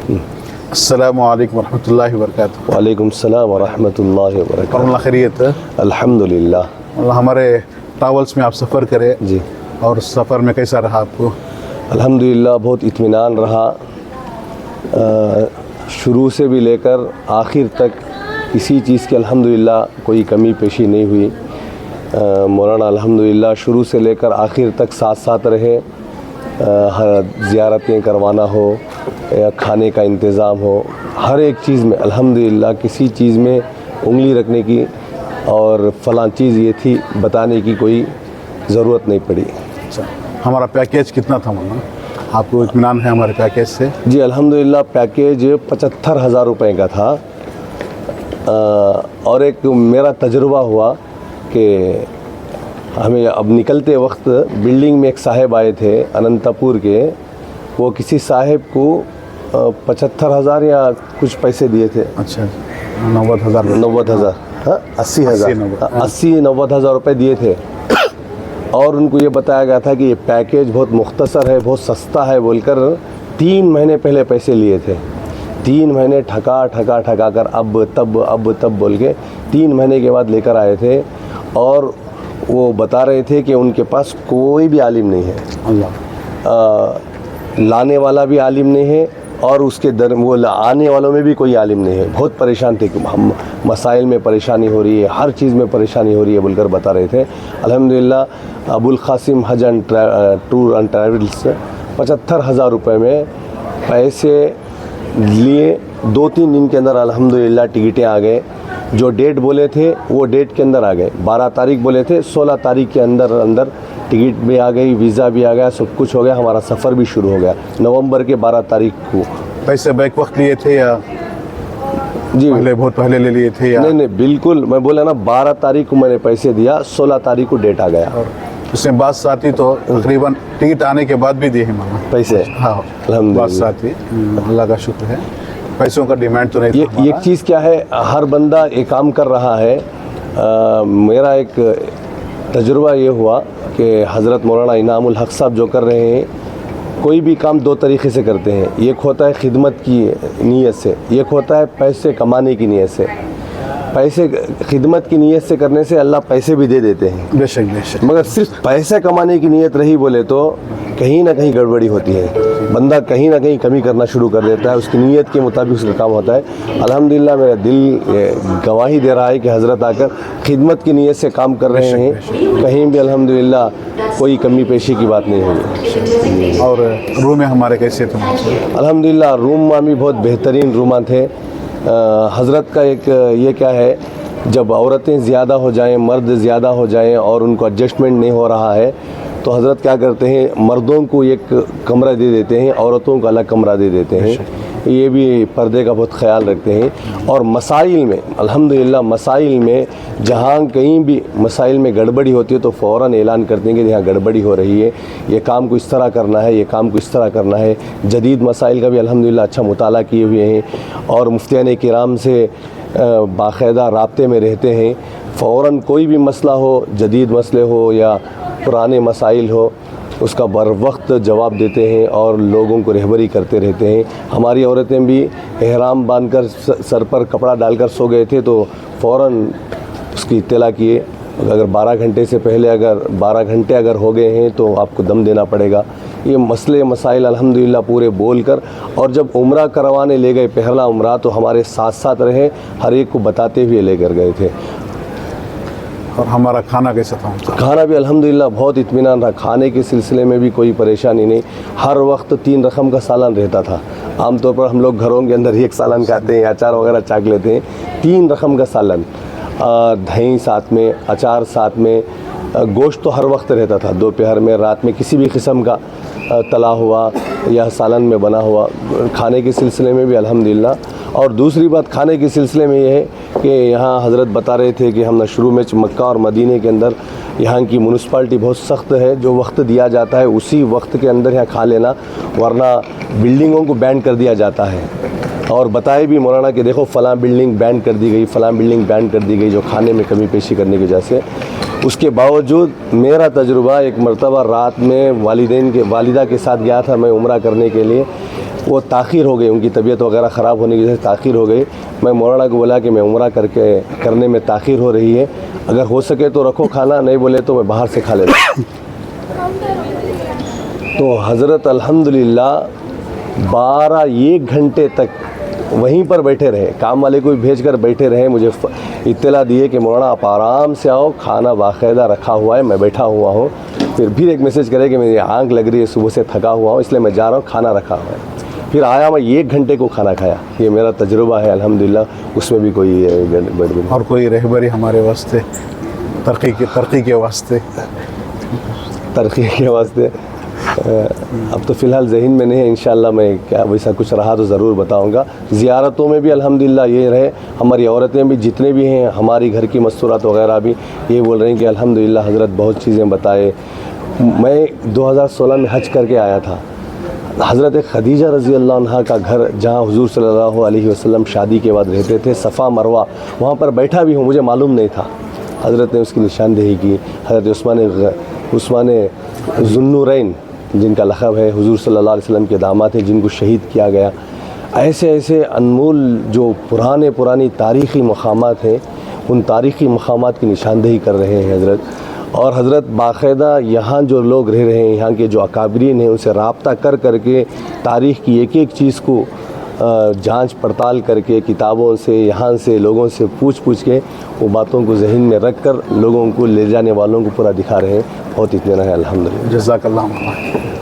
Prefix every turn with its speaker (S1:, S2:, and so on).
S1: अस्सलामु अलैकुम वरहमतुल्लाहि वबरकातुहू।
S2: वालेकुम सलाम व रहमतुल्लाहि व बरकातुहू।
S1: और खैरियत है?
S2: अल्हम्दुलिल्लाह।
S1: हमारे ट्रैवल्स में आप सफ़र करें
S2: जी,
S1: और सफ़र में कैसा रहा आपको?
S2: अल्हम्दुलिल्लाह बहुत इत्मीनान रहा। शुरू से भी लेकर आखिर तक किसी चीज़ की अल्हम्दुलिल्लाह कोई कमी पेशी नहीं हुई। मौलाना अल्हम्दुलिल्लाह शुरू से लेकर आखिर तक साथ साथ रहे। हर ज़ियारतें करवाना हो या खाने का इंतज़ाम हो, हर एक चीज़ में अल्हम्दुलिल्लाह किसी चीज़ में उंगली रखने की और फ़लाँ चीज़ ये थी बताने की कोई ज़रूरत नहीं पड़ी।
S1: अच्छा, हमारा पैकेज कितना था मौलाना? आपको इत्मीनान है हमारे पैकेज से?
S2: जी अल्हम्दुलिल्लाह पैकेज 75,000 रुपये का था। और एक मेरा तजुर्बा हुआ कि हमें अब निकलते वक्त बिल्डिंग में एक साहब आए थे अनंतपुर के। वो किसी साहब को 75,000 या कुछ पैसे दिए थे।
S1: अच्छा, 90,000
S2: 90,000 हाँ 80,000 रुपये दिए थे। और उनको ये बताया गया था कि ये पैकेज बहुत मुख्तसर है, बहुत सस्ता है बोलकर 3 महीने पहले पैसे लिए थे। 3 महीने ठका कर अब तब बोल के 3 महीने के बाद लेकर आए थे। और वो बता रहे थे कि उनके पास कोई भी आलिम नहीं है,
S1: अल्लाह
S2: लाने वाला भी आलिम नहीं है और उसके वो आने वालों में भी कोई आलिम नहीं है। बहुत परेशान थे कि हम मसाइल में परेशानी हो रही है, हर चीज़ में परेशानी हो रही है बोलकर बता रहे थे। अल्हम्दुलिल्लाह अबुल क़ासिम हज एंड टूर एंड ट्रैवल्स 75,000 रुपये में पैसे लिए। 2-3 दिन के अंदर अल्हम्दुलिल्लाह टिकटें आ गए। जो डेट बोले थे वो डेट के अंदर आ गए। 12 तारीख बोले थे, 16 तारीख के अंदर टिकट भी आ गई, वीज़ा भी आ गया, सब कुछ हो गया। हमारा सफ़र भी शुरू हो गया नवंबर के 12 तारीख को।
S1: पैसे बैक वक्त लिए थे या
S2: जी
S1: बहुत पहले ले लिए थे या?
S2: नहीं बिल्कुल, मैं बोला ना 12 तारीख को मैंने पैसे दिया, 16 तारीख को डेट आ गया।
S1: और उसमें बात साथी तो तकरीबन टिकट आने के बाद भी दिए हैं मामा
S2: पैसे।
S1: हाँ, बात साथी, अल्लाह का शुक्र है। पैसों का डिमांड तो नहीं था।
S2: ये एक चीज़ क्या है, हर बंदा एक काम कर रहा है। मेरा एक तजुर्बा ये हुआ कि हज़रत मौलाना इनामुल हक साहब जो कर रहे हैं, कोई भी काम 2 तरीक़े से करते हैं। एक होता है खिदमत की नीयत से, एक होता है पैसे कमाने की नीयत से। पैसे खिदमत की नीयत से करने से अल्लाह पैसे भी दे देते हैं,
S1: बेशक। मगर
S2: सिर्फ पैसे कमाने की नीयत रही बोले तो कहीं ना कहीं गड़बड़ी होती है। बंदा कहीं ना कहीं कमी करना शुरू कर देता है, उसकी नीयत के मुताबिक उसका काम होता है। अल्हम्दुलिल्लाह मेरा दिल गवाही दे रहा है कि हज़रत आकर खिदमत की नीयत से काम कर रहे हैं। कहीं भी अल्हम्दुलिल्लाह कोई कमी पेशी की बात नहीं हुई।
S1: और रूम में हमारे कैसे थे?
S2: अल्हम्दुलिल्लाह रूम भी बहुत बेहतरीन रूम थे। हज़रत का एक ये क्या है, जब औरतें ज़्यादा हो जाएं, मर्द ज़्यादा हो जाएं और उनको एडजस्टमेंट नहीं हो रहा है तो हज़रत क्या करते हैं, मर्दों को एक कमरा दे देते हैं, औरतों को अलग कमरा दे देते हैं। ये भी पर्दे का बहुत ख्याल रखते हैं। और मसाइल में अल्हम्दुलिल्लाह मसाइल में जहाँ कहीं भी मसाइल में गड़बड़ी होती है तो फ़ौरन ऐलान करते हैं कि यहाँ गड़बड़ी हो रही है, ये काम को इस तरह करना है, ये काम को इस तरह करना है। जदीद मसाइल का भी अल्हम्दुलिल्लाह अच्छा मुताला किए हुए हैं और मुफ्तियान किराम से बाकायदा राब्ते में रहते हैं। फ़ौरन कोई भी मसला हो, जदीद मसले हो या पुराने मसाइल हो, उसका बर वक्त जवाब देते हैं और लोगों को रहबरी करते रहते हैं। हमारी औरतें भी एहराम बांधकर सर पर कपड़ा डालकर सो गए थे तो फ़ौरन उसकी इत्तला किए। अगर 12 घंटे से पहले अगर 12 घंटे अगर हो गए हैं तो आपको दम देना पड़ेगा। ये मसले मसाइल अल्हम्दुलिल्लाह पूरे बोल कर, और जब उम्रा करवाने ले गए पहला उम्रा तो हमारे साथ साथ रहे, हर एक को बताते हुए लेकर गए थे।
S1: और हमारा खाना कैसा था?
S2: खाना भी अल्हम्दुलिल्लाह बहुत इत्मीनान रहा। खाने के सिलसिले में भी कोई परेशानी नहीं। हर वक्त 3 रकम का सालन रहता था। आमतौर पर हम लोग घरों के अंदर 1 सालन खाते हैं, अचार वगैरह चाक लेते हैं। 3 रकम का सालन, दही साथ में, अचार साथ में, गोश्त तो हर वक्त रहता था। दोपहर में, रात में किसी भी किस्म का तला हुआ या सालन में बना हुआ, खाने के सिलसिले में भी अल्हम्दुलिल्लाह। और दूसरी बात खाने के सिलसिले में ये है कि यहाँ हज़रत बता रहे थे कि हम शुरू में मक्का और मदीने के अंदर यहाँ की म्यूनसिपाल्टी बहुत सख्त है। जो वक्त दिया जाता है उसी वक्त के अंदर यहाँ खा लेना, वरना बिल्डिंगों को बैन कर दिया जाता है। और बताए भी मौलाना कि देखो फ़लाँ बिल्डिंग बैन कर दी गई, फ़लाँ बिल्डिंग बैन कर दी गई जो खाने में कमी पेशी करने की वजह से। उसके बावजूद मेरा तजुर्बा एक मरतबा रात में वालिदा के साथ गया था मैं उम्रा करने के लिए, वो ताख़ीर हो गई, उनकी तबीयत वगैरह ख़राब होने की वजह से ताख़ीर हो गई। मैं मौलाना को बोला कि मैं उम्रा करने में ताख़ीर हो रही है, अगर हो सके तो रखो खाना, नहीं बोले तो मैं बाहर से खा लेता। तो हज़रत अल्हम्दुलिल्लाह 12-1 घंटे तक वहीं पर बैठे रहे, काम वाले को भी भेज कर बैठे रहे, मुझे इत्तला दिए कि मौलाना आप आराम से आओ, खाना बाकायदा रखा हुआ है, मैं बैठा हुआ हूँ। फिर एक मैसेज करे कि मेरी आँख लग रही है, सुबह से थका हुआ हूँ इसलिए मैं जा रहा हूँ, खाना रखा हुआ है। फिर आया, मैं 1 घंटे को खाना खाया। ये मेरा तजुर्बा है अल्हम्दुलिल्लाह, उसमें भी कोई गड़बड़ी।
S1: और कोई रहबरी हमारे वास्ते तरक्की के वास्ते?
S2: तरक्की के वास्ते अब तो फ़िलहाल जहन में नहीं है, इंशाअल्लाह मैं क्या वैसा कुछ रहा तो ज़रूर बताऊंगा। ज़ियारतों में भी अल्हम्दुलिल्लाह ये रहे, हमारी औरतें भी जितने भी हैं, हमारी घर की मस्तूरात वगैरह भी ये बोल रही हैं कि अल्हम्दुलिल्लाह हज़रत बहुत चीज़ें बताए। मैं 2016 में हज करके आया था, हज़रत खदीजा रज़ी अल्लाह अन्हा का घर जहाँ हुज़ूर सल्लल्लाहु अलैहि वसल्लम शादी के बाद रहते थे, सफ़ा मरवा, वहाँ पर बैठा भी हूँ, मुझे मालूम नहीं था। हज़रत ने उसकी निशानदेही की। हज़रत उस्मान ज़ुन्नूरैन जिनका लक़ब है, हुज़ूर सल्लल्लाहु अलैहि वसल्लम के दामाद थे, जिनको शहीद किया गया। ऐसे अनमोल जो पुरानी तारीख़ी मक़ामात हैं, उन तारीख़ी मक़ामात की निशानदेही कर रहे हैं हज़रत। और हज़रत बाकायदा यहाँ जो लोग रह रहे हैं, यहाँ के जो अकाबरीन हैं, उनसे रब्ता कर के तारीख़ की एक चीज़ को जांच पड़ताल करके किताबों से, यहाँ से, लोगों से पूछ के वो बातों को ज़हन में रख कर लोगों को, ले जाने वालों को पूरा दिखा रहे हैं। बहुत इत्मीनान है अल्हम्दुलिल्लाह।
S1: जज़ाकल्लाह।